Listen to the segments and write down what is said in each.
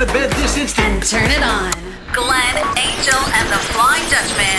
out of bed this instant. And turn it on. Glenn, Angel, and the Flying Dutchman.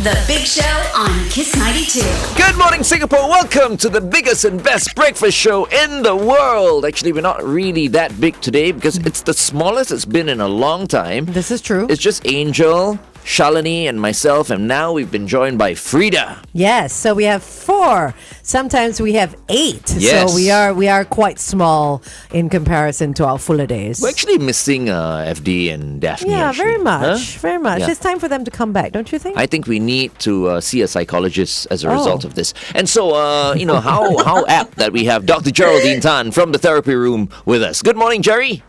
The Big Show on Kiss 92. Good morning, Singapore. Welcome to the biggest and best breakfast show in the world. Actually, we're not really that big today because it's the smallest it's been in a long time. This is true. It's just Angel, Shalini, and myself, and now we've been joined by Frida. Yes, so we have 4. Sometimes we have 8. Yes. So we are quite small in comparison to our fuller days. We're actually missing FD and Daphne. Yeah, actually. very much. Huh? Very much. Yeah. It's time for them to come back, don't you think? I think we need to see a psychologist as a result of this. And so, how apt that we have Dr. Geraldine Tan from the therapy room with us. Good morning, Jerry.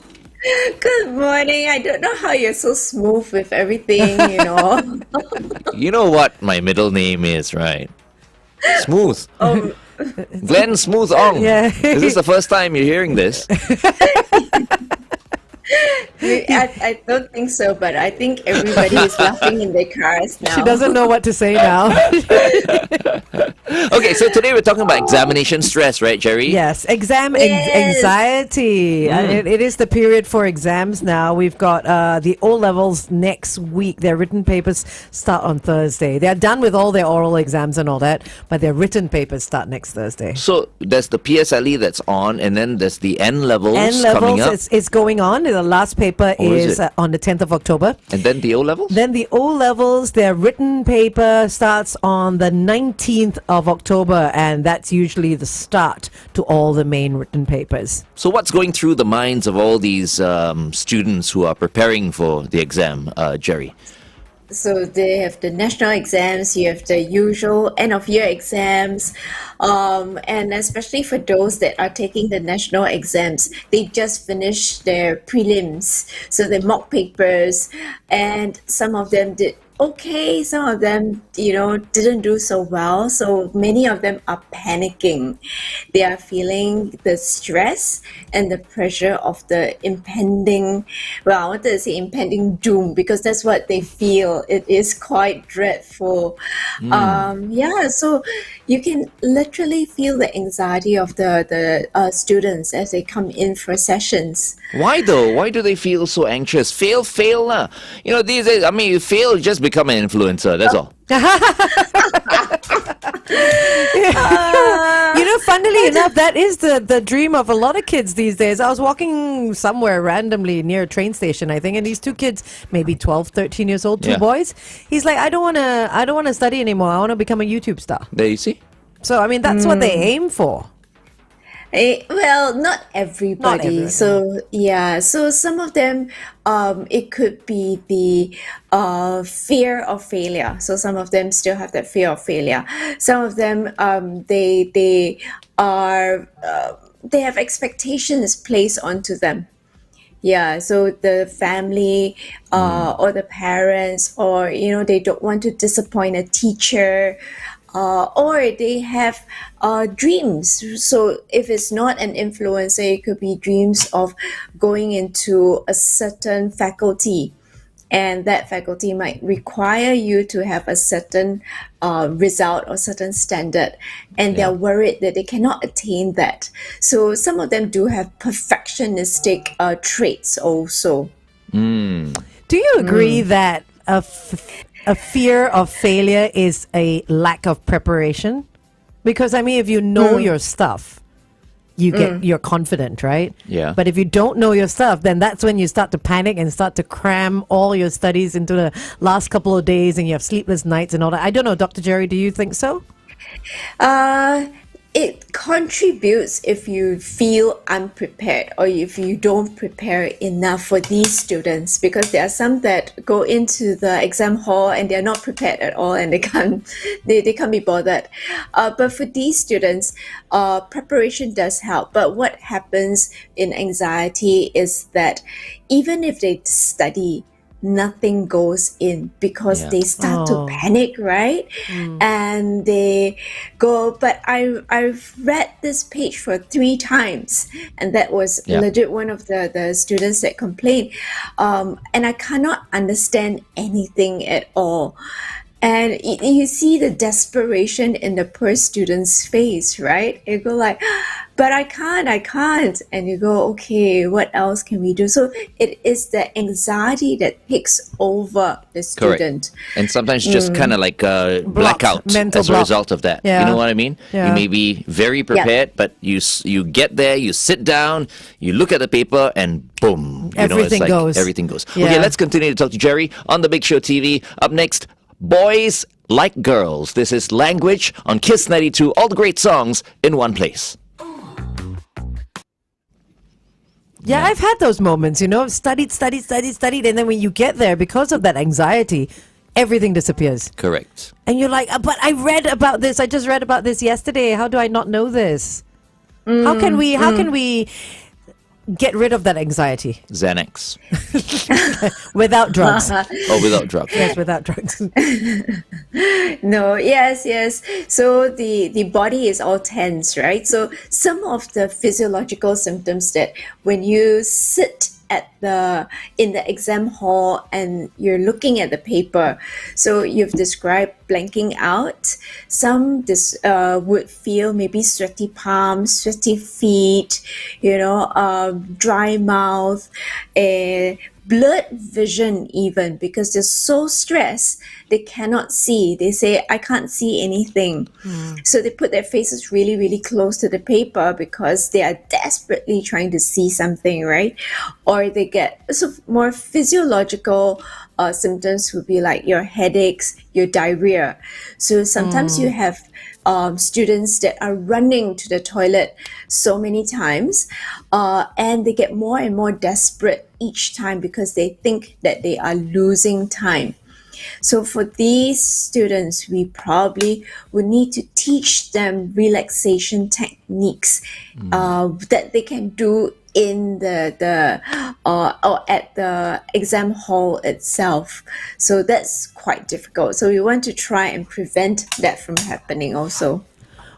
Good morning. I don't know how you're so smooth with everything, you know. You know what my middle name is, right? Smooth. Glenn Smooth Ong. Yeah. Is this the first time you're hearing this? I don't think so, but I think everybody is laughing in their cars now. She doesn't know what to say now. Okay, so today we're talking about examination stress, right, Jerry? Yes, anxiety. It is the period for exams now. We've got the O-levels next week. Their written papers start on Thursday. They're done with all their oral exams and all that, but their written papers start next Thursday. So there's the PSLE that's on, and then there's the N-levels coming up. It's going on. The last paper is it? on the 10th of October. And then the O-levels? Then the O-levels, their written paper starts on the 19th of October, and that's usually the start to all the main written papers. So what's going through the minds of all these students who are preparing for the exam, Jerry? So they have the national exams, you have the usual end-of-year exams, and especially for those that are taking the national exams, they just finished their prelims, so the mock papers, and some of them did okay, some of them, didn't do so well. So many of them are panicking. They are feeling the stress and the pressure of the impending, well, I wanted to say impending doom, because that's what they feel. It is quite dreadful. So you can literally feel the anxiety of the students as they come in for sessions. Why though? Why do they feel so anxious? Fail lah. These days, you fail, you just become an influencer. That's all. Funnily enough, that is the dream of a lot of kids these days. I was walking somewhere randomly near a train station, I think, and these 2 kids, maybe 12, 13 years old, 2 boys. He's like, I don't want to study anymore. I want to become a YouTube star. There you see. So that's what they aim for. Well, not everybody. So some of them, it could be the fear of failure. So some of them still have that fear of failure. Some of them, they have expectations placed onto them. Yeah, so the family or the parents, or they don't want to disappoint a teacher. Or they have dreams. So if it's not an influencer, it could be dreams of going into a certain faculty. And that faculty might require you to have a certain result or certain standard. And they're worried that they cannot attain that. So some of them do have perfectionistic traits also. Do you agree that a fear of failure is a lack of preparation? Because if you know your stuff, you're confident, right? Yeah. But if you don't know your stuff, then that's when you start to panic and start to cram all your studies into the last couple of days, and you have sleepless nights and all that. I don't know, Dr. Jerry, do you think so? It contributes if you feel unprepared or if you don't prepare enough for these students, because there are some that go into the exam hall and they're not prepared at all and they can't be bothered. But for these students, preparation does help. But what happens in anxiety is that even if they study, nothing goes in because they start to panic, right? And they go, but I've read this page for 3 times, and that was legit one of the students that complained, and I cannot understand anything at all. And you see the desperation in the poor student's face, right? You go like, but I can't. And you go, okay, what else can we do? So it is the anxiety that takes over the Correct. student. And sometimes just kind of like blackout mental as a block. result of that. Yeah. You know what I mean? Yeah. You may be very prepared, but you get there, you sit down, you look at the paper, and boom, Everything goes. Everything goes. Yeah. Okay, let's continue to talk to Jerry on the Big Show TV. Up next, Boys Like Girls. This is Language on Kiss 92. All the great songs in one place. Yeah, I've had those moments, studied, and then when you get there, because of that anxiety, everything disappears. Correct. And you're like, but I just read about this yesterday. How do I not know this? How can we get rid of that anxiety? Xanax. Without drugs. Oh, without drugs. Yes, without drugs. No, yes. So the body is all tense, right? So some of the physiological symptoms that when you sit in the exam hall and you're looking at the paper, so you've described blanking out. Some would feel maybe sweaty palms, sweaty feet, dry mouth, blurred vision even, because they're so stressed they cannot see. They say, I can't see anything. So they put their faces really, really close to the paper because they are desperately trying to see something, right? Or they get more physiological symptoms would be like your headaches, your diarrhea. So sometimes you have students that are running to the toilet so many times, and they get more and more desperate each time because they think that they are losing time. So for these students, we probably would need to teach them relaxation techniques that they can do in or at the exam hall itself. So that's quite difficult. So we want to try and prevent that from happening also.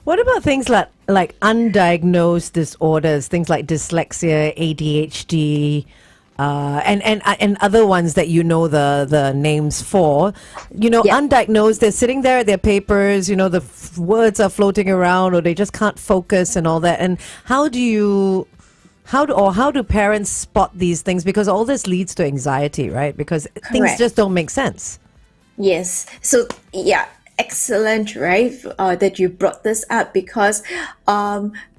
What about things like undiagnosed disorders, things like dyslexia, ADHD, and other ones that the names for? Undiagnosed, they're sitting there at their papers, the words are floating around, or they just can't focus and all that. And how do parents spot these things? Because all this leads to anxiety, right? Because things Correct. just don't make sense. Yes. So, yeah, excellent, right? That you brought this up, because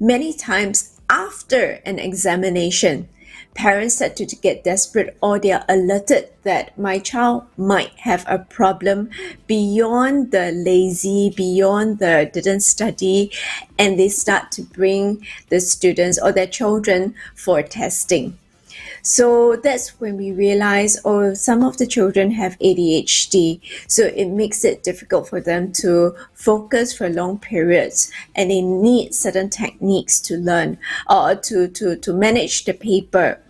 many times after an examination, parents start to get desperate, or they are alerted that my child might have a problem beyond the lazy, beyond the didn't study, and they start to bring the students or their children for testing. So that's when we realize, some of the children have ADHD. So it makes it difficult for them to focus for long periods, and they need certain techniques to learn or to manage the paper.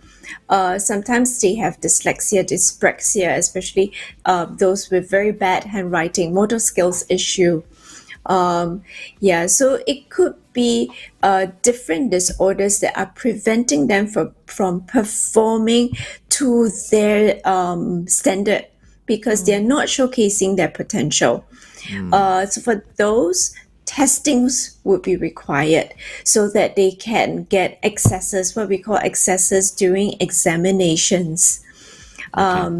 Sometimes they have dyslexia, dyspraxia, especially those with very bad handwriting, motor skills issue. So it could be different disorders that are preventing them from performing to their standard, because they're not showcasing their potential. So for those, testings would be required so that they can get accesses, what we call accesses during examinations.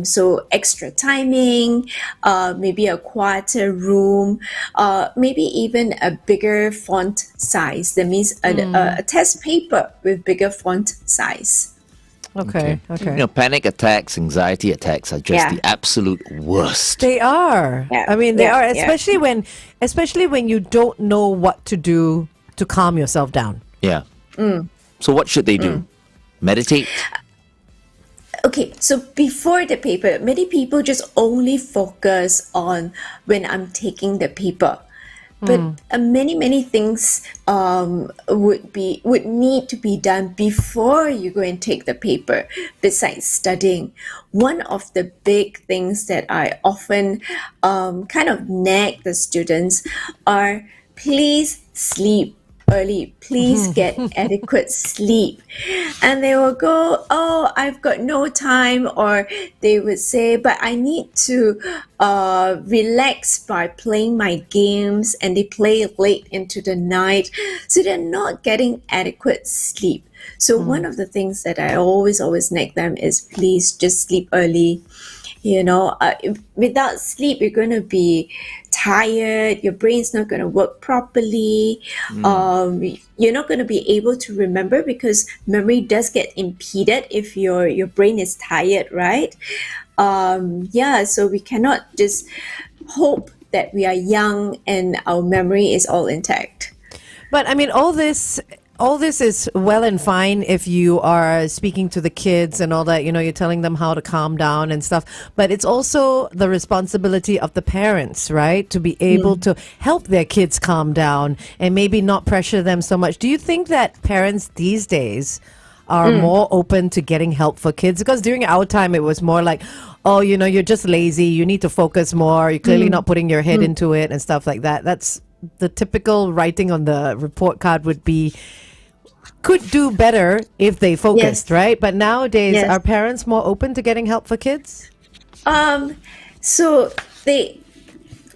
So extra timing, maybe a quieter room, maybe even a bigger font size. That means a test paper with bigger font size. Okay. Panic attacks, anxiety attacks are just the absolute worst. They are. Yeah. I mean, they Yeah. are, Yeah. especially when you don't know what to do to calm yourself down. Yeah. So what should they do? Meditate? Okay, so before the paper, many people just only focus on when I'm taking the paper. But many things would need to be done before you go and take the paper, besides studying. One of the big things that I often kind of nag the students are, please sleep. early. Please get adequate sleep. And they will go, oh, I've got no time. Or they would say, but I need to relax by playing my games. And they play late into the night. So they're not getting adequate sleep. So one of the things that I always nag them is please just sleep early. Without sleep, you're going to be tired. Your brain's not going to work properly. You're not going to be able to remember because memory does get impeded if your brain is tired, right? So we cannot just hope that we are young and our memory is all intact. But I mean, all this is well and fine if you are speaking to the kids and all that, you're telling them how to calm down and stuff. But it's also the responsibility of the parents, right? To be able to help their kids calm down and maybe not pressure them so much. Do you think that parents these days are more open to getting help for kids? Because during our time, it was more like, oh, you're just lazy. You need to focus more. You're clearly not putting your head into it and stuff like that. That's the typical writing on the report card would be, could do better if they focused, right? But nowadays, are parents more open to getting help for kids? So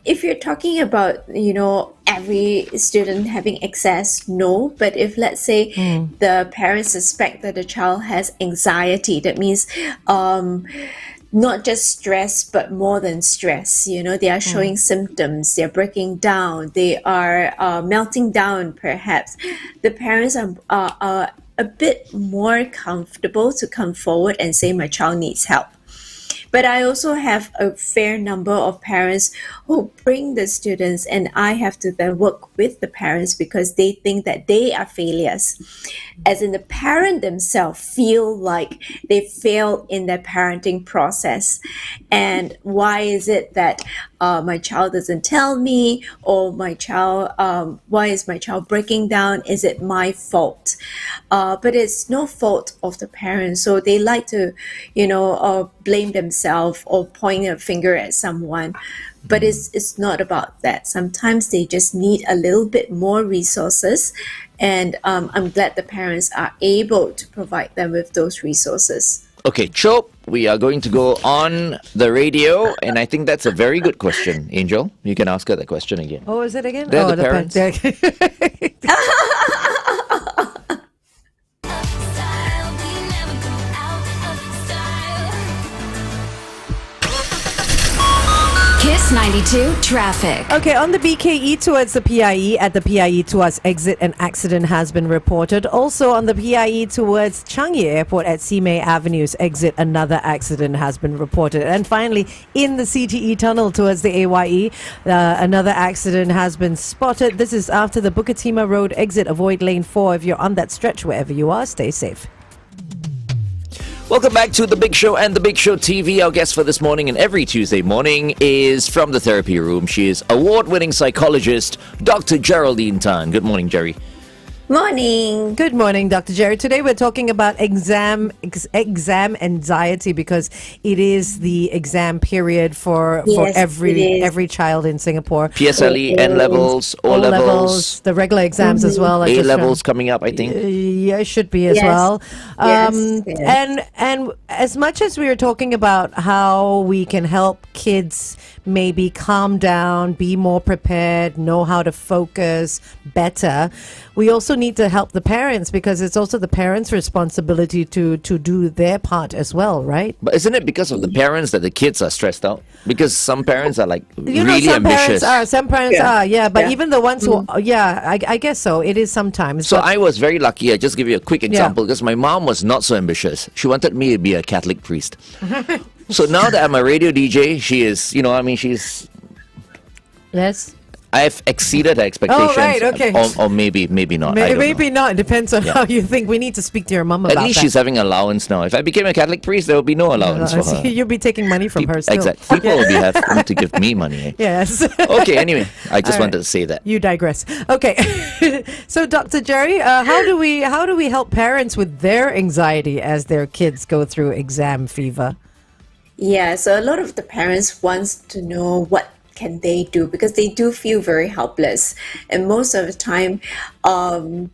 if you're talking about, every student having access, no. But if let's say the parents suspect that the child has anxiety, that means not just stress, but more than stress. They are showing symptoms. They're breaking down. They are melting down, perhaps. The parents are a bit more comfortable to come forward and say, my child needs help. But I also have a fair number of parents who bring the students, and I have to then work with the parents because they think that they are failures. As in, the parent themselves feel like they failed in their parenting process. And why is it that my child doesn't tell me, or why is my child breaking down? Is it my fault? But it's no fault of the parents. So they like to, blame themselves or point a finger at someone. But it's not about that. Sometimes they just need a little bit more resources. And I'm glad the parents are able to provide them with those resources. Okay, Chop, we are going to go on the radio, and I think that's a very good question, Angel. You can ask her that question again. Oh, is it again? They're the parents. Kiss 92 traffic. Okay, on the BKE towards the PIE, at the PIE towards exit, an accident has been reported. Also on the PIE towards Changi Airport at Simei Avenue's exit, another accident has been reported. And finally, in the CTE tunnel towards the AYE, another accident has been spotted. This is after the Bukit Road exit. Avoid lane 4 if you're on that stretch. Wherever you are, stay safe. Welcome back to The Big Show and The Big Show TV. Our guest for this morning and every Tuesday morning is from the therapy room. She is award-winning psychologist, Dr. Geraldine Tan. Good morning, Jerry. Morning. Good morning, Dr. Jerry. Today we're talking about exam anxiety because it is the exam period for every child in Singapore. PSLE, N-levels, O-levels. The regular exams as well. A-levels coming up, I think. Yeah, it should be as well. And as much as we were talking about how we can help kids maybe calm down, be more prepared, know how to focus better, we also need to help the parents because it's also the parents' responsibility to do their part as well, right? But isn't it because of the parents that the kids are stressed out? Because some parents are like some ambitious. Some parents are, but even the ones who, I guess so. It is sometimes. So I was very lucky. I just give you a quick example because my mom was not so ambitious. She wanted me to be a Catholic priest. So now that I'm a radio DJ, she is, she's... Yes. I've exceeded her expectations. Oh, right, okay. Or maybe not. Maybe not. It depends on how you think. We need to speak to your mum about that. At least she's having allowance now. If I became a Catholic priest, there will be no allowance for her. You'll be taking money from her still. Exactly. People will be having to give me money. Eh? Yes. Okay, anyway, I just wanted to say that. You digress. Okay. So, Dr. Jerry, how do we help parents with their anxiety as their kids go through exam fever? Yeah, so a lot of the parents wants to know what can they do? Because they do feel very helpless. And most of the time,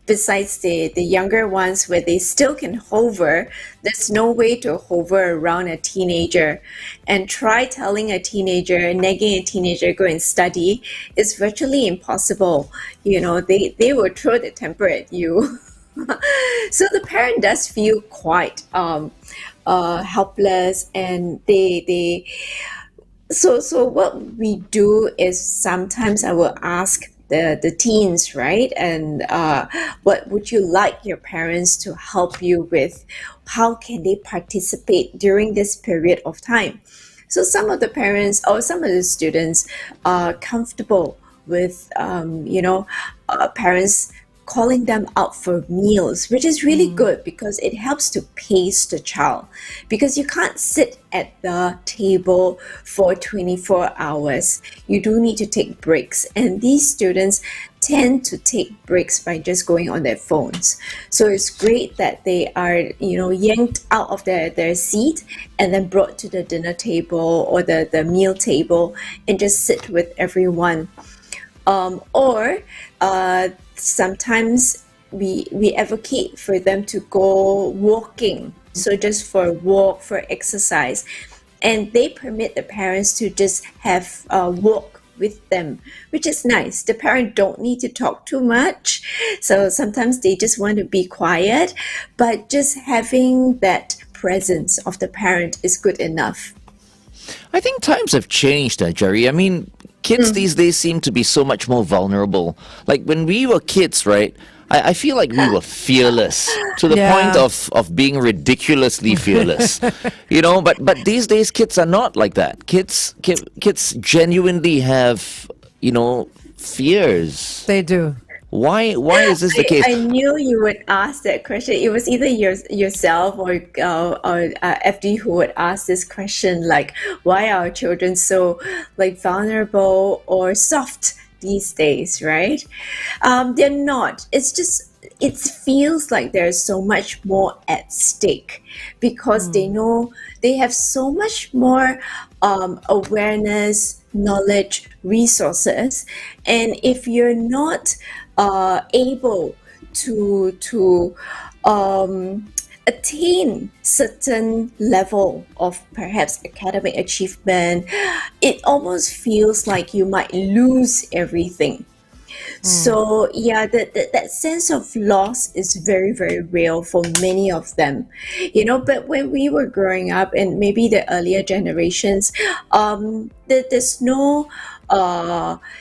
besides the younger ones where they still can hover, there's no way to hover around a teenager. And try telling a teenager, nagging a teenager, go and study, is virtually impossible. They will throw the temper at you. So the parent does feel quite helpless, and so what we do is sometimes I will ask the teens, right? And what would you like your parents to help you with? How can they participate during this period of time? So some of the parents or some of the students are comfortable with, parents calling them out for meals, which is really good because it helps to pace the child. Because you can't sit at the table for 24 hours. You do need to take breaks. And these students tend to take breaks by just going on their phones. So it's great that they are, yanked out of their seat and then brought to the dinner table or the meal table and just sit with everyone. Or sometimes we advocate for them to go walking. So just for a walk, for exercise. And they permit the parents to just have a walk with them, which is nice. The parent don't need to talk too much. So sometimes they just want to be quiet, but just having that presence of the parent is good enough. I think times have changed, Jerry. I mean, kids these days seem to be so much more vulnerable. Like when we were kids, right? I feel like we were fearless to the point of being ridiculously fearless, But these days, kids are not like that. Kids genuinely have, fears. They do. Why is this the case? I knew you would ask that question. It was either yourself or FD who would ask this question, like, why are our children so vulnerable or soft these days, right? They're not. It's just, it feels like there's so much more at stake because they know they have so much more awareness, knowledge, resources. And if you're not able to attain certain level of perhaps academic achievement, it almost feels like you might lose everything. So yeah, that sense of loss is very, very real for many of them, but when we were growing up and maybe the earlier generations, there's no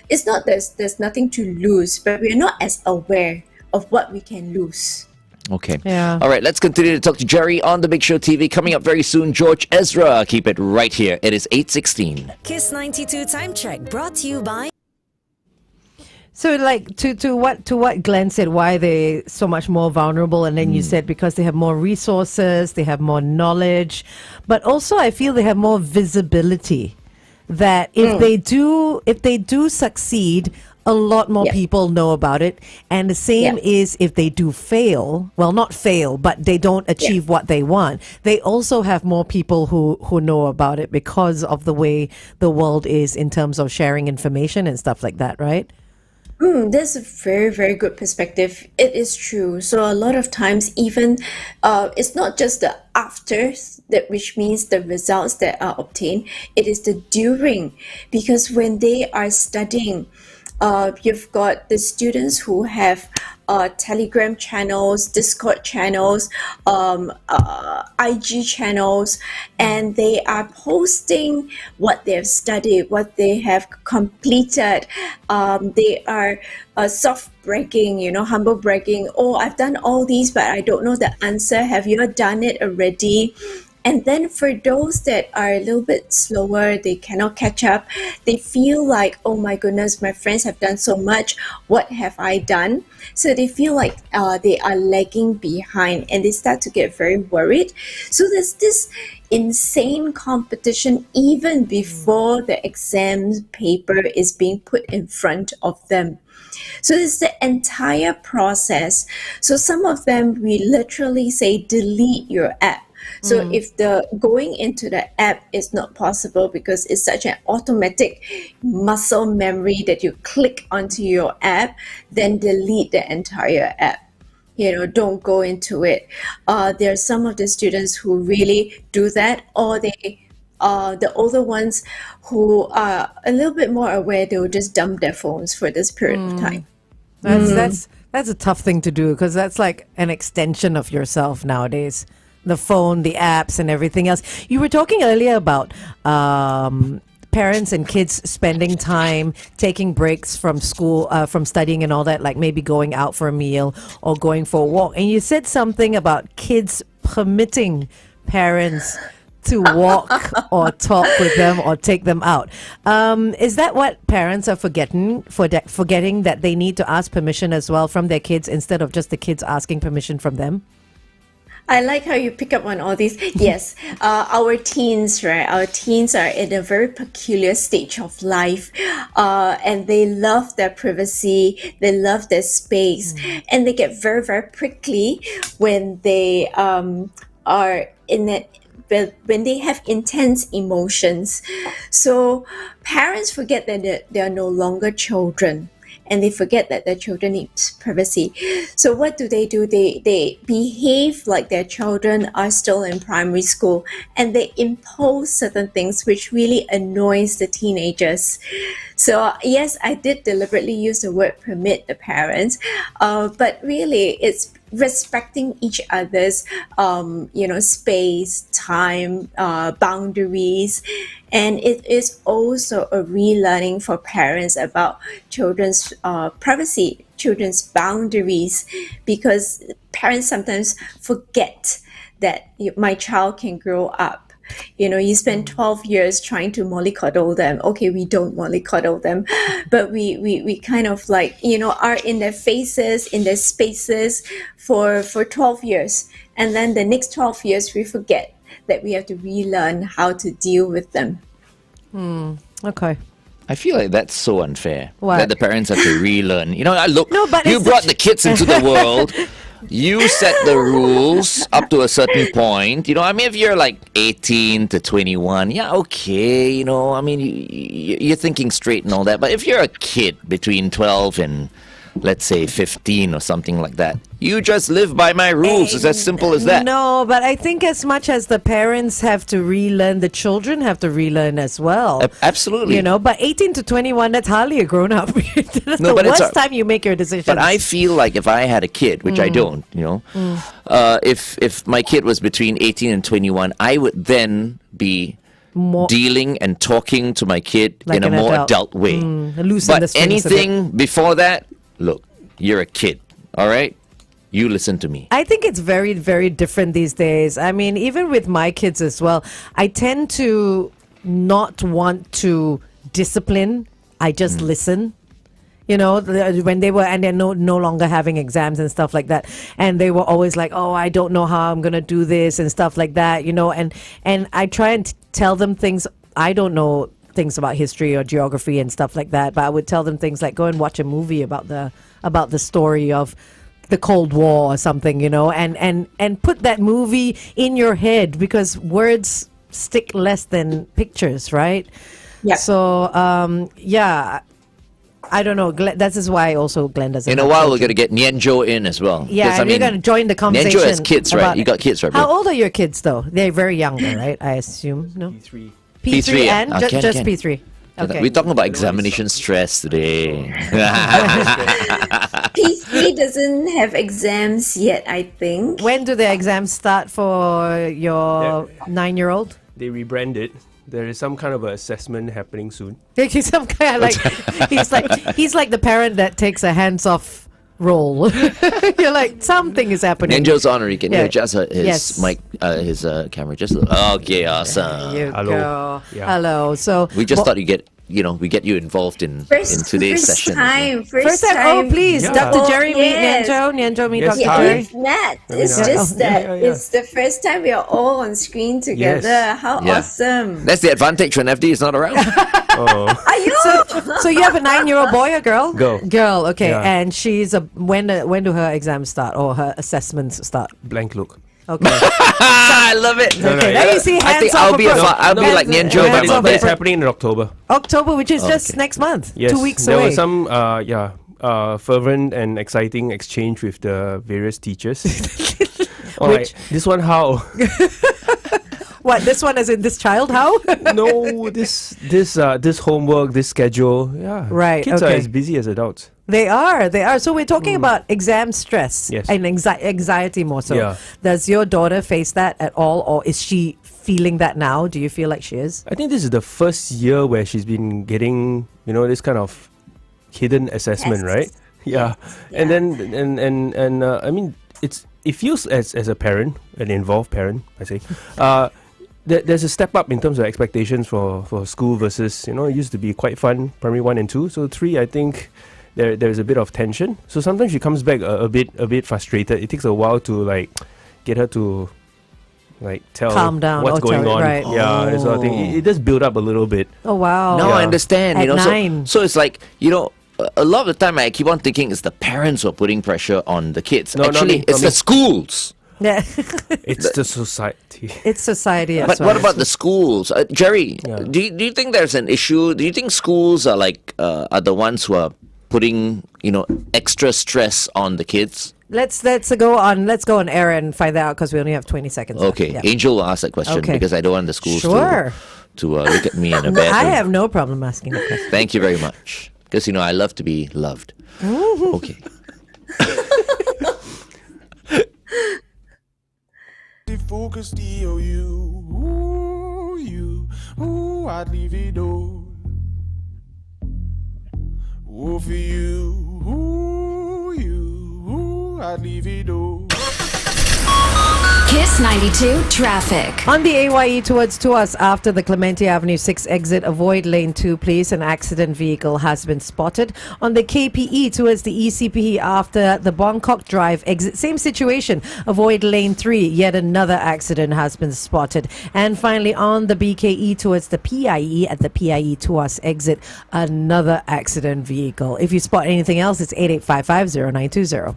it's not there's nothing to lose, but we're not as aware of what we can lose. Okay. Yeah. All right, let's continue to talk to Jerry on The Big Show TV. Coming up very soon, George Ezra. Keep it right here. It is 8:16. Kiss 92 Time Check brought to you by... So, to what Glenn said, why they so much more vulnerable, and then you said because they have more resources, they have more knowledge, but also I feel they have more visibility. That if they do succeed, a lot more people know about it. And the same is if they do fail, well, not fail, but they don't achieve what they want, they also have more people who know about it because of the way the world is in terms of sharing information and stuff like that, right? That's a very, very good perspective. It is true. So a lot of times, even it's not just the after, that which means the results that are obtained. It is the during, because when they are studying, you've got the students who have Telegram channels, Discord channels, IG channels, and they are posting what they have studied, what they have completed. They are soft bragging, humble bragging. Oh, I've done all these, but I don't know the answer. Have you done it already? And then for those that are a little bit slower, they cannot catch up, they feel like, oh my goodness, my friends have done so much. What have I done? So they feel like they are lagging behind and they start to get very worried. So there's this insane competition even before the exam paper is being put in front of them. So it's the entire process. So some of them, we literally say, delete your app. So if the going into the app is not possible because it's such an automatic muscle memory that you click onto your app, then delete the entire app. Don't go into it. There are some of the students who really do that, or the older ones who are a little bit more aware, they will just dump their phones for this period of time. That's a tough thing to do because that's like an extension of yourself nowadays. The phone, the apps, and everything else. You were talking earlier about parents and kids spending time taking breaks from school, from studying and all that, like maybe going out for a meal or going for a walk. And you said something about kids permitting parents to walk or talk with them or take them out. Is that what parents are forgetting that they need to ask permission as well from their kids instead of just the kids asking permission from them? I like how you pick up on all these. Yes, our teens, right? Our teens are in a very peculiar stage of life, and they love their privacy, they love their space, and they get very, very prickly when they are in it. When they have intense emotions. So parents forget that they are no longer children, and they forget that their children need privacy. So what do? They behave like their children are still in primary school, and they impose certain things which really annoys the teenagers. So yes, I did deliberately use the word permit the parents, but really it's respecting each other's space, time, boundaries. And it is also a relearning for parents about children's privacy, children's boundaries, because parents sometimes forget that my child can grow up. You spend 12 years trying to mollycoddle them. Okay, we don't mollycoddle them, but we kind of are in their faces, in their spaces for 12 years. And then the next 12 years, we forget that we have to relearn how to deal with them. Okay. I feel like that's so unfair. What? That the parents have to relearn. Look, No, but you it's brought the kids into the world. You set the rules up to a certain point. If you're like 18 to 21, yeah, okay. You're thinking straight and all that. But if you're a kid between 12 and, let's say, 15 or something like that, you just live by my rules. It's as simple as that. No, but I think as much as the parents have to relearn, the children have to relearn as well. Absolutely. But 18 to 21, that's hardly a grown-up. That's No, the but worst time you make your decisions. But I feel like if I had a kid, which I don't, if my kid was between 18 and 21, I would then be dealing and talking to my kid Like in a an more adult. adult way. Loosen the But strings a bit. anything before that, look, you're a kid, all right? You listen to me. I think it's very, very different these days. I mean, even with my kids as well, I tend to not want to discipline. I just listen. When they were, and they're no longer having exams and stuff like that. And they were always like, oh, I don't know how I'm going to do this and stuff like that, and I try and tell them things. I don't know things about history or geography and stuff like that, but I would tell them things like go and watch a movie about the story of the Cold War or something, and put that movie in your head because words stick less than pictures, right? Yeah. So, I don't know. That is why also Glenn doesn't. In a have while, children. we're going to get Nianjo in as well. Yeah, 'Cause, and you're going to join the conversation. Nianjo has kids, right? about You got kids, right? How bro? old are your kids, though? They're very young, though, right? I assume, no? P3. P3 yeah. and Can. just P3. Okay. We're talking about examination stress today. P3 doesn't have exams yet, I think. When do the exams start for your 9-year-old? They rebranded. There is some kind of an assessment happening soon. He's some kind of he's like the parent that takes a hands-off role. You're like, something is happening. Nianjo's on, can you Yeah. adjust his Yes. mic, his camera just a little? Okay, awesome. You Hello. go. Yeah. Hello. So We just thought we get you involved in today's session. first time. Oh, please, Yeah. Dr. Oh, Jerry meet yes. Nianjo meet Yes, Dr. hi. Jerry. We've met. mean, It's I- just Yeah, that yeah, yeah. it's the first time we are all on screen together. Yes. How Yeah. awesome! That's the advantage when FD is not around. Oh, Are you? So you have a 9-year-old boy or girl? Girl. Girl. Okay, Yeah. and she's when do her exams start or her assessments start? blank look. Okay. I love it. Okay. Now you see I hands think off I'll be approach. like Hands- Nianjo by hands my off But it's bed. happening in October. October, which is just next month. Yes, 2 weeks there away. was some fervent and exciting exchange with the various teachers. Which- this one how? What, this one is in this child? How? No, this homework, this schedule. Yeah, Right, Kids are okay. as busy as adults. They are. So we're talking about exam stress Yes. and anxiety more so. Yeah. Does your daughter face that at all, or is she feeling that now? Do you feel like she is? I think this is the first year where she's been getting, this kind of hidden assessment, Tests. right? Yeah. And then I mean, it feels as a parent, an involved parent, I say, there's a step up in terms of expectations for school versus, it used to be quite fun, primary 1 and 2. So 3, I think there's a bit of tension. So sometimes she comes back a bit frustrated. It takes a while to get her to tell Calm down what's or going tell- on. right. Yeah, that sort of thing. It does build up a little bit. Oh, wow. No, I understand. At So, 9. so it's like, a lot of the time I keep on thinking it's the parents who are putting pressure on the kids. No, not Actually, me, it's not me. the schools. Yeah. It's the society. It's society as But well. what about the schools? Jerry, Yeah. do you think there's an issue? Do you think schools are are the ones who are putting, extra stress on the kids? Let's go on air and find that out because we only have 20 seconds. left. Okay, Yeah. Angel will ask that question Okay. because I don't want the schools Sure. to look at me in a No, bad I way. have no problem asking the question. Thank you very much. Because, I love to be loved. Okay. Focus I'd leave it all. Oh, for I'd leave it all. Kiss 92 traffic. On the AYE towards Tuas after the Clementi Avenue 6 exit, avoid lane 2 please. An accident vehicle has been spotted. On the KPE towards the ECPE after the Bangkok Drive exit, same situation. Avoid lane 3. Yet another accident has been spotted. And finally on the BKE towards the PIE at the PIE Tuas exit, another accident vehicle. If you spot anything else, it's 88550920.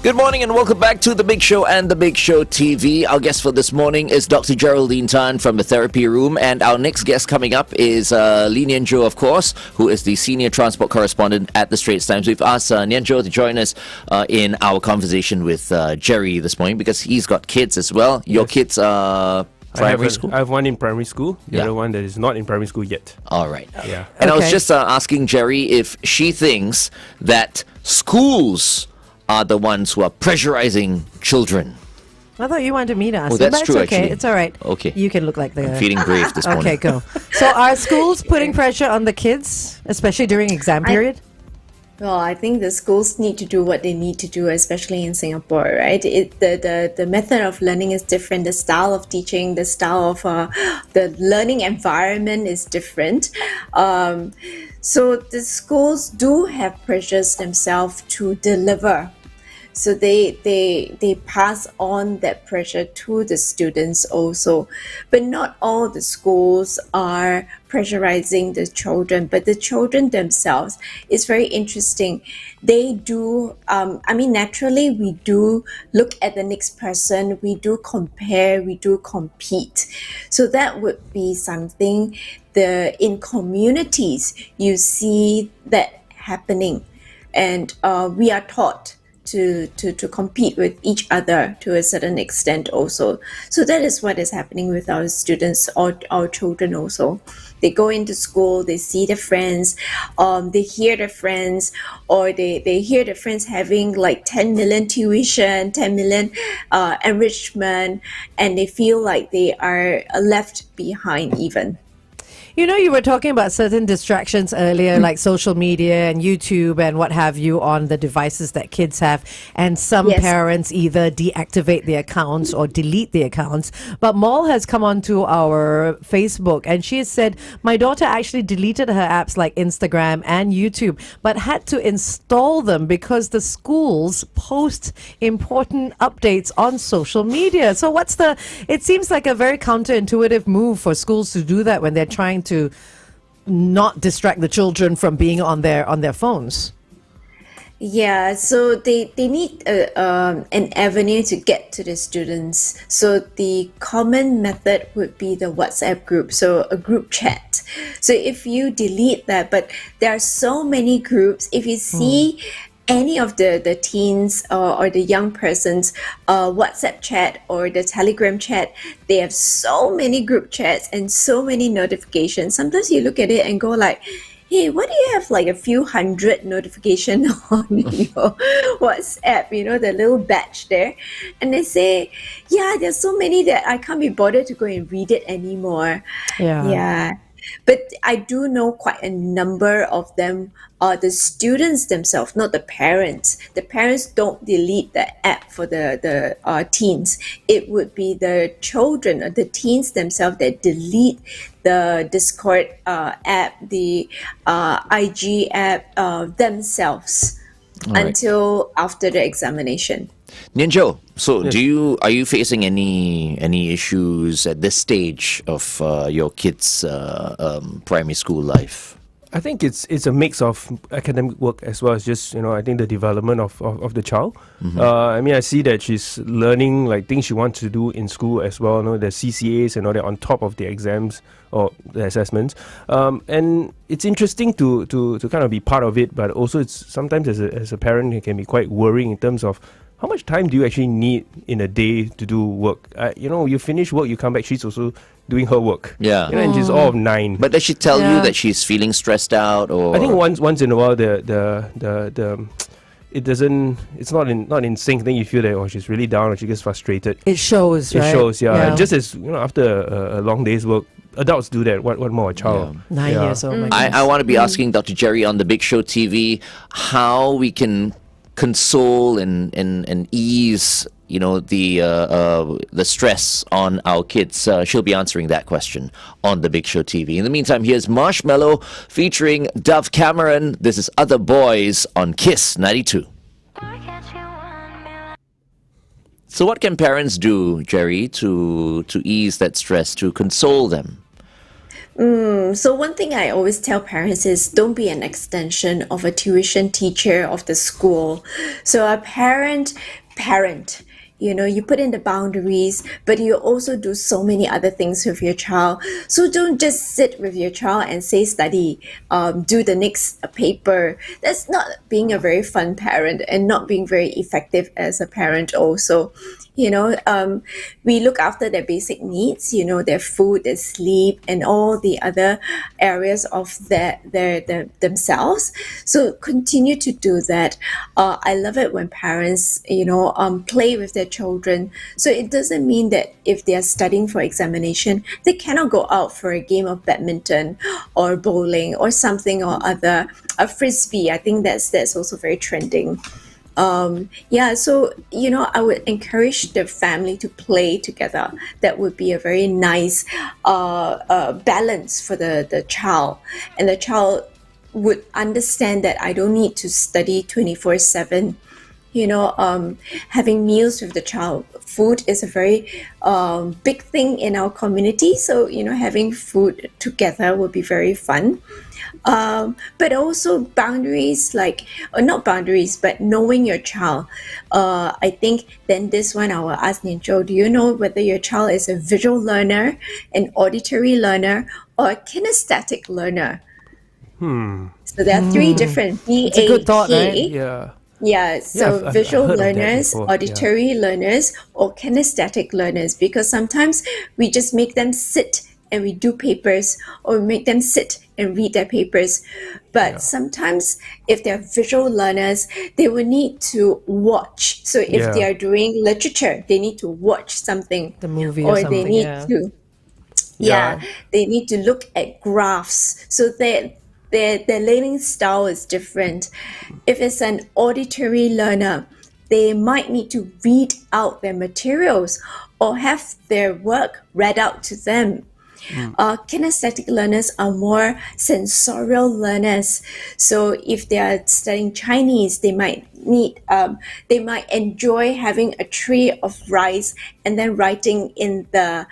Good morning and welcome back to The Big Show and The Big Show TV. Our guest for this morning is Dr. Geraldine Tan from the Therapy Room, and our next guest coming up is Lee Nianjo, of course, who is the Senior Transport Correspondent at The Straits Times. We've asked Nianjo to join us in our conversation with Jerry this morning because he's got kids as well. Your kids are primary school? I have one in primary school, the Yeah. other one that is not in primary school yet. All right. Yeah. And I was Okay. just asking Jerry if she thinks that schools are the ones who are pressurizing children. I thought you wanted me to ask. Oh, that's but true, it's okay. actually. It's all right. Okay. You can look like the. I'm feeling brave this morning. Okay, go. So are schools putting pressure on the kids, especially during exam period? Well, I think the schools need to do what they need to do, especially in Singapore, right? The method of learning is different. The style of teaching, the style of the learning environment is different. So the schools do have pressures themselves to deliver. So they pass on that pressure to the students also. But not all the schools are pressurizing the children, but the children themselves. It's very interesting. They do, naturally we do look at the next person, we do compare, we do compete. So that would be something in communities, you see that happening. And we are taught to compete with each other to a certain extent also. So that is what is happening with our students or our children also. They go into school, they see their friends, they hear their friends, or they hear their friends having like 10 million tuition, 10 million enrichment, and they feel like they are left behind even. You know, you were talking about certain distractions earlier, like social media and YouTube and what have you on the devices that kids have. And some Yes. parents either deactivate the accounts or delete the accounts. But Maul has come onto our Facebook and she has said, my daughter actually deleted her apps like Instagram and YouTube, but had to install them because the schools post important updates on social media. So it seems like a very counterintuitive move for schools to do that when they're trying to not distract the children from being on their phones. Yeah, so they need an avenue to get to the students. So the common method would be the WhatsApp group, so a group chat. So if you delete that, but there are so many groups, if you see any of the teens or the young persons WhatsApp chat or the Telegram chat, they have so many group chats and so many notifications. Sometimes you look at it and go like, hey, why do you have like a few hundred notification on your WhatsApp, the little batch there? And they say, yeah, there's so many that I can't be bothered to go and read it anymore. Yeah. Yeah. But I do know quite a number of them are the students themselves, not the parents. The parents don't delete the app for the teens. It would be the children or the teens themselves that delete the Discord app, the IG app themselves All right. until after the examination. Ninjo, so are you facing any issues at this stage of your kids' primary school life? I think it's a mix of academic work as well as just I think the development of the child. I mean, I see that she's learning like things she wants to do in school as well. The CCAs and all that on top of the exams or the assessments. And it's interesting to kind of be part of it, but also it's sometimes as a parent it can be quite worrying in terms of how much time do you actually need in a day to do work? You finish work, you come back, she's also doing her work. Yeah. And she's all of 9. But does she tell you Yeah. that she's feeling stressed out, or I think once in a while the it's not in sync. Then you feel that she's really down or she gets frustrated. It shows, It right? shows, yeah. And just as after a long day's work, adults do that. What more a child? 9 Yeah. years old. My I goodness. want to be asking Dr. Jerry on the Big Show TV how we can console and ease the stress on our kids. She'll be answering that question on the Big Show TV. In the meantime, here's Marshmallow featuring Dove Cameron. This is Other Boys on Kiss 92. So what can parents do, Jerry, to ease that stress, to console them? So one thing I always tell parents is don't be an extension of a tuition teacher of the school. So a parent, you put in the boundaries, but you also do so many other things with your child. So don't just sit with your child and say study, do the next paper. That's not being a very fun parent and not being very effective as a parent also. We look after their basic needs, their food, their sleep, and all the other areas of their themselves. So continue to do that. I love it when parents, play with their children. So it doesn't mean that if they are studying for examination, they cannot go out for a game of badminton or bowling or something or other. A frisbee, I think that's also very trending. So I would encourage the family to play together. That would be a very nice balance for the child, and the child would understand that I don't need to study 24/7. Having meals with the child. Food is a very big thing in our community, so having food together would be very fun. But also boundaries, or not boundaries, but knowing your child. I think then this one I will ask Ninjo, do you know whether your child is a visual learner, an auditory learner, or a kinesthetic learner? So there are 3 different It's a good thought, right? Yeah. Yeah, so I've visual heard of that learners, before, yeah. auditory learners, or kinesthetic learners, because sometimes we just make them sit and we do papers, or we make them sit and read their papers. But sometimes if they're visual learners, they will need to watch. So if they are doing literature, they need to watch something. The movie or or they something, need yeah. to they need to look at graphs. So their learning style is different. If it's an auditory learner, they might need to read out their materials or have their work read out to them. Kinesthetic learners are more sensorial learners. So if they are studying Chinese, they might enjoy having a tray of rice and then writing the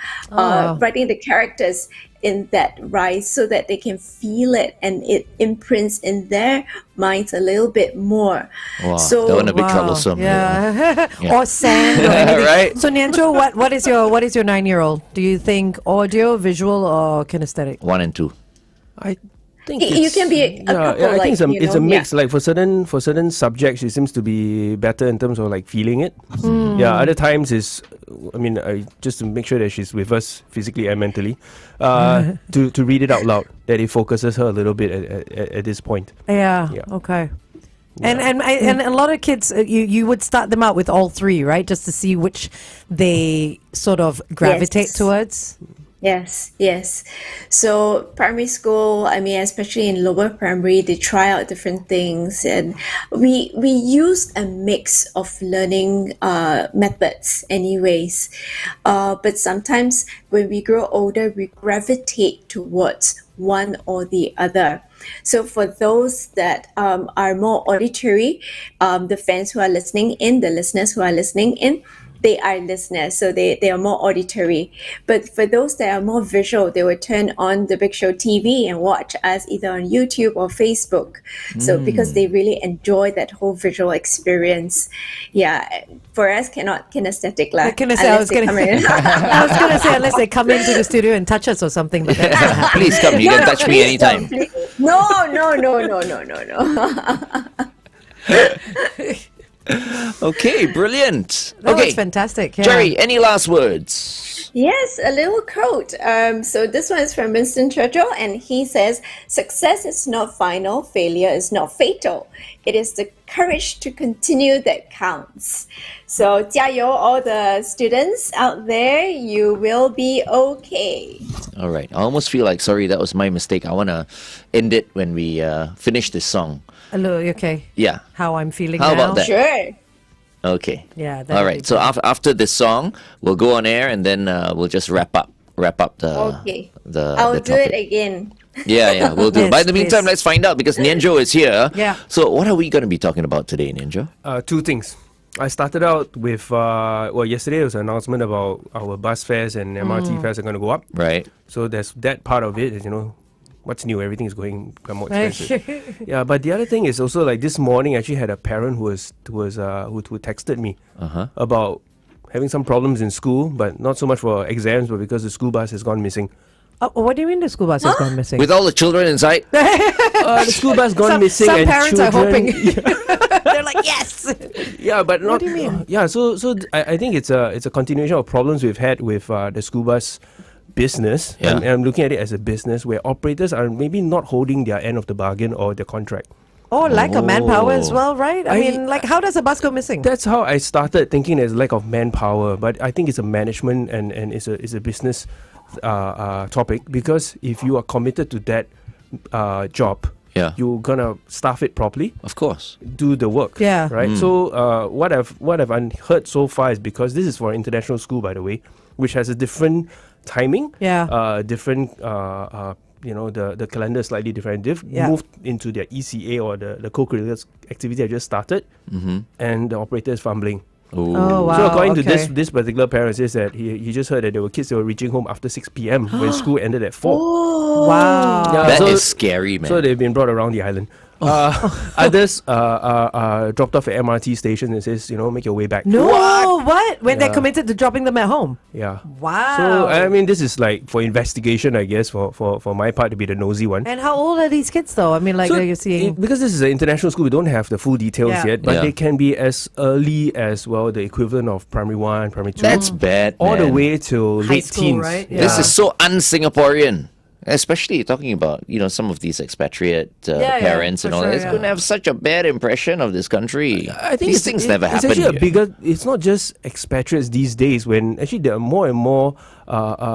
characters in that rise so that they can feel it and it imprints in their minds a little bit more. Wow, So that would be troublesome. Yeah. Yeah. Or sand or anything. Right. So Niancho, what is your 9-year-old? Do you think audio, visual, or kinesthetic? 1 and 2. I think You it's- can be a couple, I think it's a mix. yeah. Like for certain subjects, it seems to be better in terms of like feeling it. Yeah, other times is, just to make sure that she's with us physically and mentally, to read it out loud. That it focuses her a little bit at this point. Yeah. Yeah. Okay. And a lot of kids, you would start them out with all three, right? Just to see which they sort of gravitate Yes. towards. Yes. So primary school, especially in lower primary, they try out different things, and we use a mix of learning methods, anyways. But sometimes when we grow older, we gravitate towards one or the other. So for those that are more auditory, the fans who are listening in, the listeners who are listening in, they are listeners, so they are more auditory. But for those that are more visual, they will turn on the Big Show TV and watch us either on YouTube or Facebook. So because they really enjoy that whole visual experience. Yeah, for us, cannot kinesthetic lah. I was gonna say unless they come into the studio and touch us or something, but that's not happening. Please come. You can touch me anytime. No. Okay, brilliant. That Okay, was fantastic. Yeah. Jerry, any last words? Yes, a little quote. So this one is from Winston Churchill, and he says, "Success is not final, failure is not fatal. It is the courage to continue that counts." So 加油, all the students out there, you will be okay. All right. I almost feel like, sorry, that was my mistake. I want to end it when we finish this song. Hello, okay. Yeah. How I'm feeling How now. about that? Sure. Okay. Yeah. All right. So after this song, we'll go on air and then we'll just wrap up the Okay. the I'll the do it topic. again. Yeah, we'll do. Yes, But in the meantime, please. let's find out because Nianjo is here. Yeah. So what are we going to be talking about today, Nianjo? Two things. I started out with yesterday there was an announcement about our bus fares and MRT fares are going to go up. Right. So there's that part of it. Is, what's new? Everything is going more expensive. Yeah, but the other thing is also like this morning. I actually had a parent who texted me about having some problems in school, but not so much for exams, but because the school bus has gone missing. What do you mean the school bus has gone missing? With all the children inside? The school bus gone missing, some and parents are children. hoping. They're like, yes. Yeah, but not. do you mean? Yeah, so I think it's a continuation of problems we've had with the school bus business. Yeah. And I'm looking at it as a business where operators are maybe not holding their end of the bargain or the contract. Or lack of manpower as well, right? I I- mean, like, how does a bus go missing? That's how I started thinking there's lack of manpower, but I think it's a management and it's a business topic, because if you are committed to that job, Yeah. you're gonna staff it properly, Of course. do the work. Yeah. Right. So what I've heard so far is, because this is for international school, by the way, which has a different timing. Yeah. Different. The calendar is slightly different. They've Yeah. moved into their ECA or the co-curricular activity I just started, and the operator is fumbling. Ooh. Oh, wow. So according to okay. this particular parent says that he just heard that there were kids that were reaching home after 6 p.m. when school ended at 4. Wow. Yeah, That so- is scary, man. So they've been brought around the island. Others dropped off at MRT station and says, make your way back. No, what? When they're Yeah. committed to dropping them at home? Yeah. Wow. So I mean, this is like for investigation, I guess, for my part to be the nosy one. And how old are these kids, though? I mean, like, So you're seeing. because this is an international school, we don't have the full details Yeah. yet, but Yeah. they can be as early as, well, the equivalent of primary 1, primary 2. That's bad, all the man. way to High late school, teens. right? This Yeah. is so un-Singaporean. Especially talking about, some of these expatriate Yeah, parents for and all sure, that. It's yeah. going to have such a bad impression of this country. I think these things never it's happen actually here. a bigger. It's not just expatriates these days. When actually there are more and more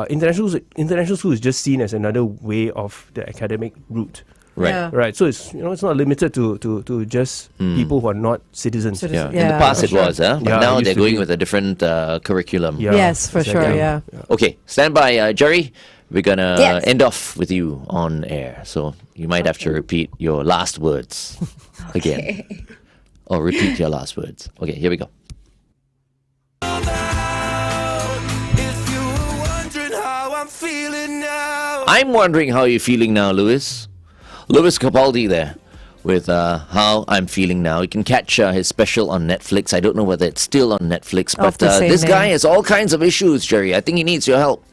international school is just seen as another way of the academic route. Right. Yeah. Right. So it's it's not limited to just people who are not citizens. Yeah. In the Yeah, past for it sure. was, huh? But Yeah, it now used they're to going be. with a different curriculum. Yeah. Yes, for sure, Exactly. yeah. Okay, stand by, Jerry. We're going to Yes. end off with you on air. So you might have to repeat your last words again. Or repeat your last words. Okay, here we go. If you were wondering how I'm feeling now, I'm wondering how you're feeling now, Louis. Louis Capaldi there with How I'm Feeling Now. You can catch his special on Netflix. I don't know whether it's still on Netflix, but the same this guy name. has all kinds of issues, Jerry. I think he needs your help.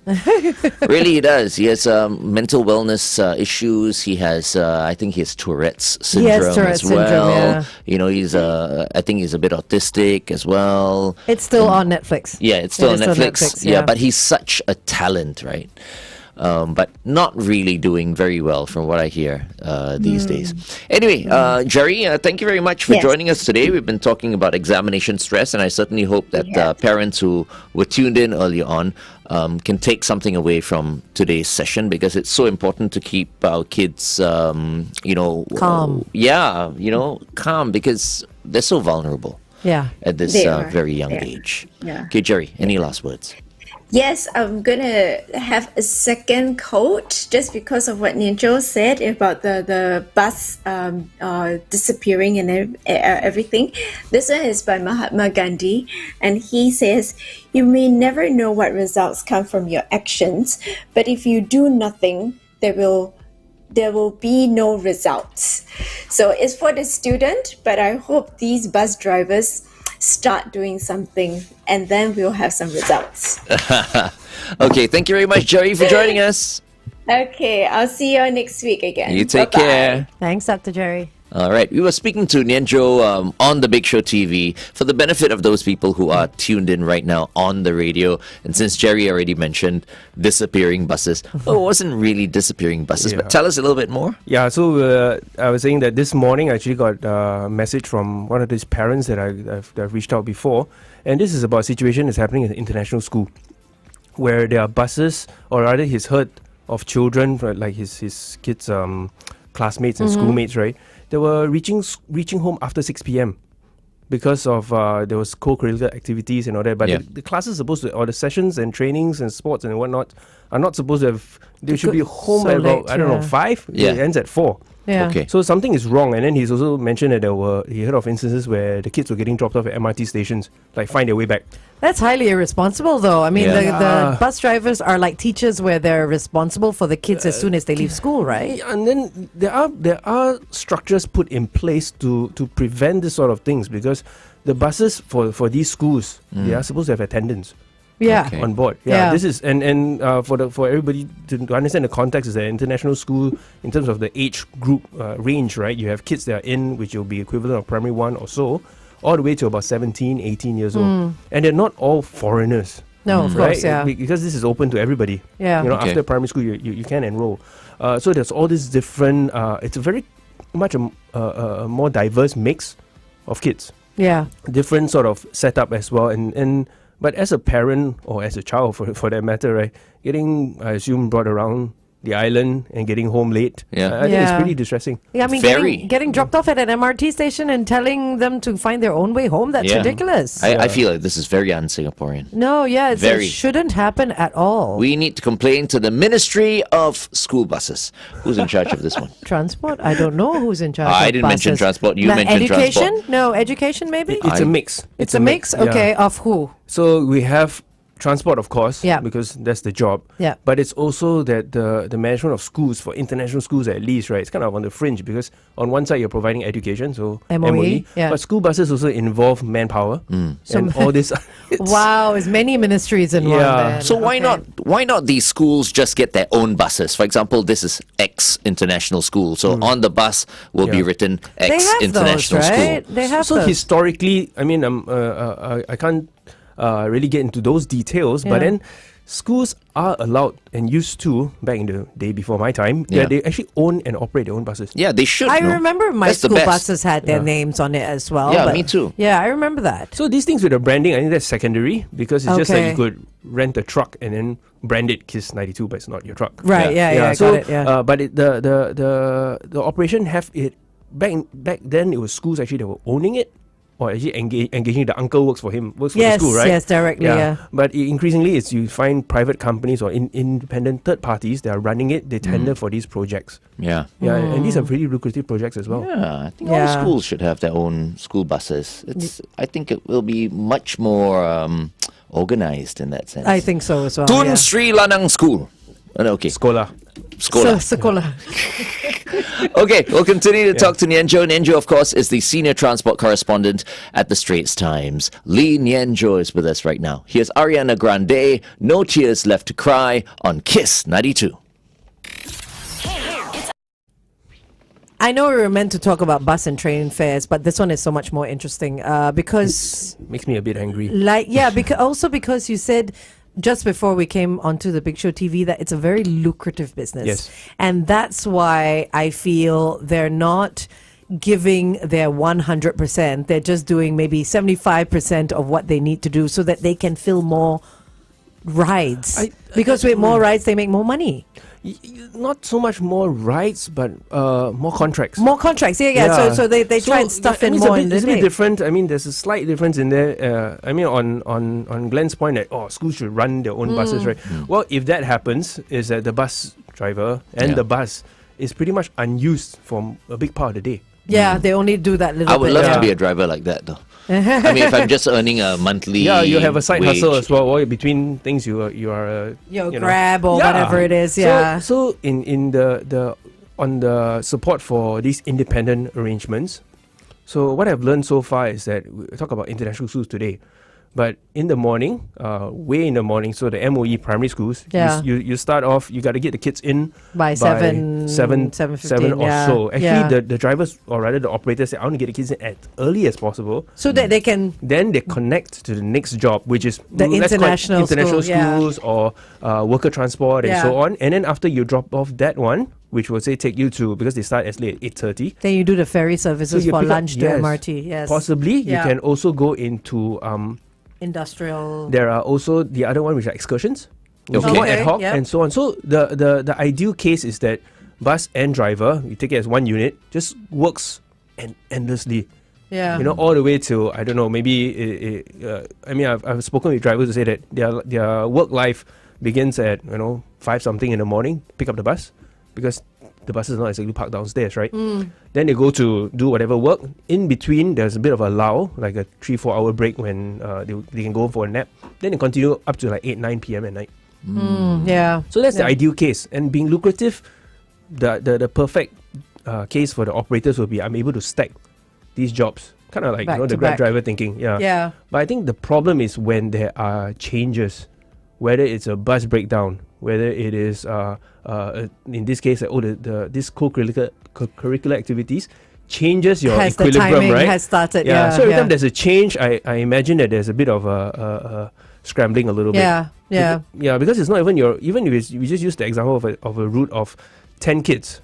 Really, he does. He has mental wellness issues. He has, I think, he has Tourette's syndrome Tourette's as well. syndrome, yeah. You know, he's, I think, he's a bit autistic as well. It's still on Netflix. Yeah, it's still It on is still Netflix. Netflix, Yeah, yeah. but he's such a talent, right? But not really doing very well from what I hear these days. Anyway, Jerry, thank you very much for Yes. joining us today. We've been talking about examination stress, and I certainly hope that Yeah. parents who were tuned in earlier on can take something away from today's session, because it's so important to keep our kids, Calm. Calm, because they're so vulnerable Yeah. at this They are. very young Yeah. age. Yeah. Okay, Jerry, any last words? Yes, I'm gonna have a second quote just because of what Ninjo said about the bus disappearing and everything. This one is by Mahatma Gandhi, and he says, "You may never know what results come from your actions, but if you do nothing, there will be no results." So it's for the student, but I hope these bus drivers start doing something, and then we'll have some results. Okay, thank you very much, Jerry, for joining us. Okay, I'll see you all next week again. You take Bye-bye. care. Thanks, Dr. Jerry. All right, we were speaking to Nianjo on the Big Show TV for the benefit of those people who are tuned in right now on the radio. And since Jerry already mentioned disappearing buses, well, it wasn't really disappearing buses, but Yeah. tell us a little bit more. Yeah, so I was saying that this morning I actually got a message from one of these parents that I've reached out before, and this is about a situation that's happening in an international school, where there are buses, or rather he's heard of children, right, like his kids' classmates and schoolmates, right? They were reaching home after 6 p.m. because of there was co-curricular activities and all that. But Yeah. the classes supposed to, or the sessions and trainings and sports and whatnot are not supposed to have. They should be home So at about, late, I don't know, yeah. 5. Yeah. It ends at 4. Yeah. Okay. So something is wrong. And then he's also mentioned that he heard of instances where the kids were getting dropped off at MRT stations, like find their way back. That's highly irresponsible, though. I mean, Yeah. the bus drivers are like teachers, where they're responsible for the kids as soon as they leave school, right? Yeah, and then there are structures put in place to prevent this sort of things, because the buses for these schools, they are supposed to have attendance Yeah. Okay. on board. Yeah, Yeah. this is and for everybody to understand the context, is an international school in terms of the age group range, right? You have kids that are in, which will be equivalent of primary 1 or so, all the way to about 17, 18 years old, and they're not all foreigners. No, of Right, course, yeah. because this is open to everybody. Yeah. You know, Okay. after primary school, you can enroll. So there's all this different. It's a very much a more diverse mix of kids, Yeah. different sort of setup as well. And but as a parent, or as a child for that matter, right, getting, I assume, brought around the island and getting home late. Yeah. I think it's Yeah. pretty distressing. Yeah, I mean, Very. getting dropped off at an MRT station and telling them to find their own way home, that's Yeah. ridiculous. I feel like this is very un-Singaporean. No, yeah, it Very. shouldn't happen at all. We need to complain to the Ministry of School Buses. Who's in charge of this one? Transport? I don't know who's in charge. I of didn't mention buses. transport, you Na- mentioned education? transport. No, education maybe? It's I- a mix. It's a mix? yeah. Okay, of who? So we have transport, of course, Yeah. because that's the job. Yeah. But it's also that the management of schools, for international schools at least, right, it's kind of on the fringe, because on one side you're providing education, so MOE, yeah. but school buses also involve manpower So and all this. it's- Wow, as many ministries in one. Yeah. Then. So why Okay. not these schools just get their own buses? For example, this is X International School. So on the bus will be Yeah. written They X have International those, right? School. They have So those. historically, I mean, I can't really get into those details, but Yeah. then schools are allowed and used to, back in the day before my time, Yeah. they actually own and operate their own buses. Yeah, they should. I no? remember my That's the school best. buses had their Yeah. names on it as well. Yeah, but- me too. Yeah, I remember that. So these things with the branding, I think that's secondary, because it's just like Okay. you could rent a truck and then brand it KISS 92, but it's not your truck. Right, yeah, So, got it, yeah. but the operation have it back then. It was schools actually that were owning it, or actually engaging the uncle works for Yes, the school, right? yes, directly, yeah. But increasingly, it's you find private companies or independent third parties that are running it. They tender for these projects. Yeah. Yeah, and these are pretty lucrative projects as well. Yeah, I think all Yeah. schools should have their own school buses. I think it will be much more organized in that sense. I think so as well. Tun yeah. Sri Lanang School. Okay. Skola. Skola. Sekolah. Okay, we'll continue to talk to Nianjo. Nianjo, of course, is the senior transport correspondent at the Straits Times. Lee Nianjo is with us right now. Here's Ariana Grande, No Tears Left to Cry on Kiss 92. I know we were meant to talk about bus and train fares, but this one is so much more interesting because, Makes me a bit angry. because you said just before we came onto the Big Show TV that it's a very lucrative business. Yes. And that's why I feel they're not giving their 100%. They're just doing maybe 75% of what they need to do so that they can fill more rides. Because with more rides, they make more money. Not so much more rights, but more contracts. More contracts, yeah. So they try and stuff in more in the It's a bit day. different. I mean, there's a slight difference in there. on Glenn's point that schools should run their own buses, right? Well, if that happens, is that the bus driver and the bus is pretty much unused for a big part of the day. Yeah, they only do that little I would bit. love yeah. to be a driver like that, though. I mean, if I'm just earning a monthly Yeah, you have a side wage. hustle as well. Or between things, you are Grab or whatever it is, yeah. So in the on the support for these independent arrangements. So what I've learned so far is that we talk about international schools today, but in the morning, way in the morning. So the MOE primary schools, Yeah. you start off. You got to get the kids in By 7:15, or yeah. so. Actually, Yeah. the drivers or rather the operators say, I want to get the kids in as early as possible. So that they can Then they connect to the next job, which is The let's call it international international school, yeah. schools or worker transport and Yeah. so on. And then after you drop off that one, which will say take you to, because they start as late 8:30. then you do the ferry services you for pick up- lunch to yes. MRT. Yes. Possibly you Yeah. can also go into Industrial. there are also the other one which are excursions, which is Okay. more ad hoc Yep. and so on. So the ideal case is that bus and driver, you take it as one unit, just works endlessly. Yeah. All the way to, I don't know, maybe I've spoken with drivers who say that their work life begins at 5 something in the morning, pick up the bus, because the bus is not exactly parked downstairs, right? Then they go to do whatever work. In between, there's a bit of a lull, like a 3-4 hour break when they can go for a nap. Then they continue up to like 8-9 p.m. at night. Yeah. So that's the Yeah. ideal case. And being lucrative, the perfect case for the operators will be I'm able to stack these jobs. Kind of like Back the to Grab back. driver thinking. Yeah. Yeah. But I think the problem is when there are changes, whether it's a bus breakdown, whether it is in this case this co-curricular activities changes your Has the equilibrium, timing right? has started. Yeah. So every yeah. time there's a change, I imagine that there's a bit of a scrambling a little bit. Yeah. Yeah. Yeah, because it's not even even if we just use the example of a route of 10 kids.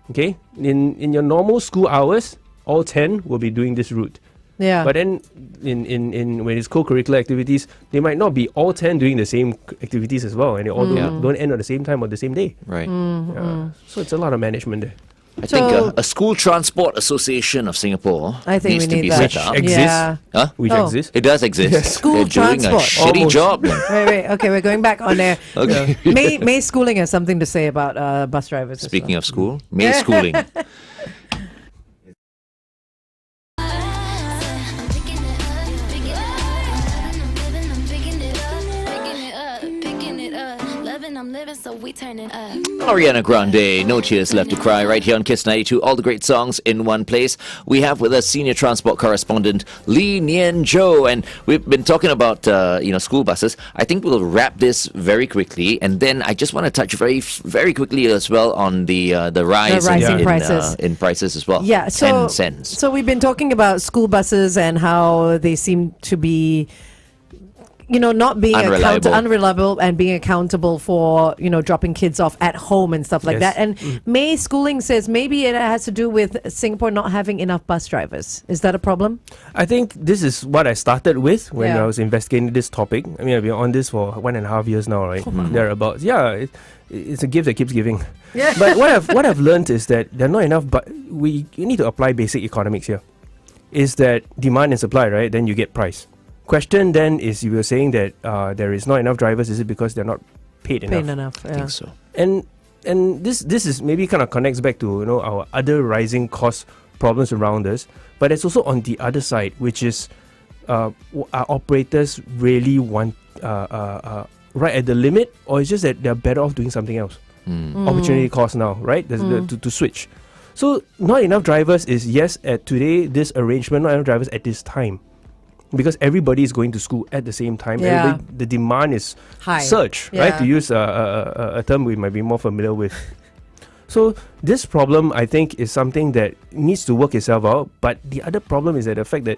Okay? In your normal school hours, all 10 will be doing this route. Yeah. But then in when it's co-curricular activities, they might not be all 10 doing the same activities as well, and they all don't end at the same time or the same day. Right. Yeah. So it's a lot of management there. I think So- a School Transport Association of Singapore I think needs we to need be that. set up. Exists. Yeah. Huh? Which Oh. exists. It does exist. Yes. School They're doing a transport. shitty Almost. job. Man. Wait. Okay, we're going back on there. Okay. May Schooling has something to say about bus drivers. as Speaking well. of school, May schooling. I'm living, so we turn it up. Ariana Grande, No Tears Left to Cry, right here on Kiss 92. All the great songs in one place. We have with us senior transport correspondent Lee Nianjo, and we've been talking about school buses. I think we'll wrap this very quickly, and then I just want to touch very very quickly as well on the rise rising in prices. in prices as well. Yeah, so 10 cents. So we've been talking about school buses and how they seem to be, not being unreliable and being accountable for, dropping kids off at home and stuff like Yes. that. And May Schooling says maybe it has to do with Singapore not having enough bus drivers. Is that a problem? I think this is what I started with when Yeah. I was investigating this topic. I mean, I've been on this for 1.5 years now, right? Thereabouts. Yeah, it's a gift that keeps giving. Yeah. But what I've learned is that there are not enough. But you need to apply basic economics here. Is that demand and supply, right? Then you get price. Question then is, you were saying that there is not enough drivers. Is it because they're not paid enough? Pain enough. I Yeah. think so. And this is maybe kind of connects back to our other rising cost problems around us, but it's also on the other side, which is our operators really want right at the limit, or it's just that they're better off doing something else. Opportunity cost now, right? To switch. So not enough drivers is yes at today this arrangement, not enough drivers at this time. Because everybody is going to school at the same time. Yeah. The demand is High. surge, Yeah. right? To use a term we might be more familiar with. So this problem, I think, is something that needs to work itself out. But the other problem is that the fact that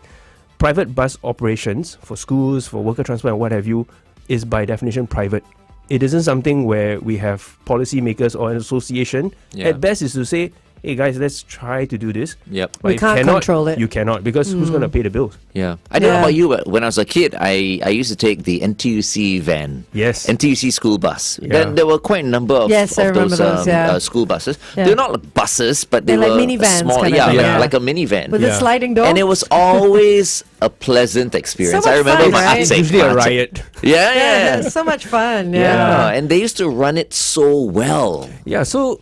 private bus operations for schools, for worker transport and what have you, is by definition private. It isn't something where we have policymakers or an association. Yeah. At best is to say, hey guys, let's try to do this. Yep. But We if can't cannot, control it. You cannot, because who's going to pay the bills? Yeah. I don't know Yeah. about you, but when I was a kid, I used to take the NTUC van. Yes. NTUC school bus. Yeah. There were quite a number of, Yes, I of remember those, yeah. school buses. Yeah. They're not like buses, but they They're were like minivans small. kind of Yeah, thing, yeah. like a minivan. With Yeah. the sliding door. And it was always a pleasant experience. So I much remember fun, my right? aunt saying, Usually a "Ah, riot. Yeah, yeah, yeah. so much fun. Yeah, Yeah. and they used to run it so well. Yeah, so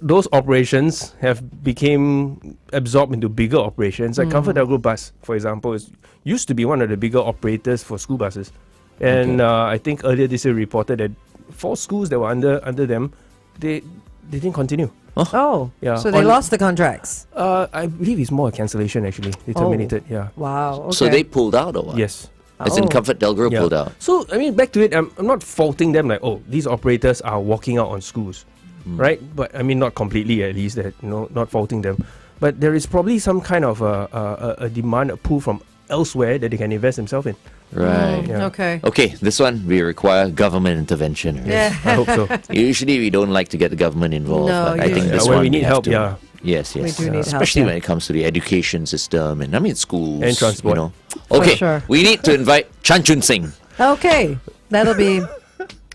those operations have became absorbed into bigger operations. Like ComfortDelGro Bus, for example, used to be one of the bigger operators for school buses, and I think earlier this year reported that 4 schools that were under them, they didn't continue. Oh, Yeah. so they lost the contracts. I believe it's more a cancellation actually. They terminated. Yeah. Wow. Okay. So they pulled out or what? Yes. As in Oh. ComfortDelGro Yeah. pulled out. So I mean, back to it. I'm not faulting them. Like, oh, these operators are walking out on schools, right? But I mean, not completely at least. That not faulting them. But there is probably some kind of a demand, a pull from elsewhere that they can invest themselves in. Right. Yeah. Okay. Okay, this one we require government intervention. Right? Yeah. I hope so. Usually we don't like to get the government involved, No, but I think usually this when one we need have help, to. yeah. Yes, yes. We do need help, especially yeah. when it comes to the education system and I mean schools And transport. You know. Okay, sure. we need to invite Chan Chun Sing. Okay. That'll be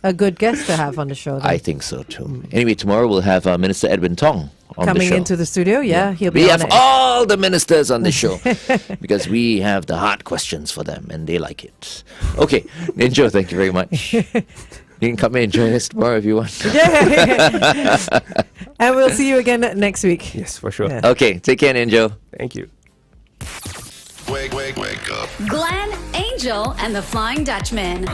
a good guest to have on the show. Then. I think so too. Anyway, tomorrow we'll have Minister Edwin Tong on Coming the show. into the studio. Yeah, he'll be We on have it. all the ministers on the show because we have the hard questions for them and they like it. Okay, Ninjo, thank you very much. You can come in and join us tomorrow if you want. And we'll see you again next week. Yes, for sure. Yeah. Okay, take care, Ninjo. Thank you. Wake up. Glenn, Angel, and the Flying Dutchman.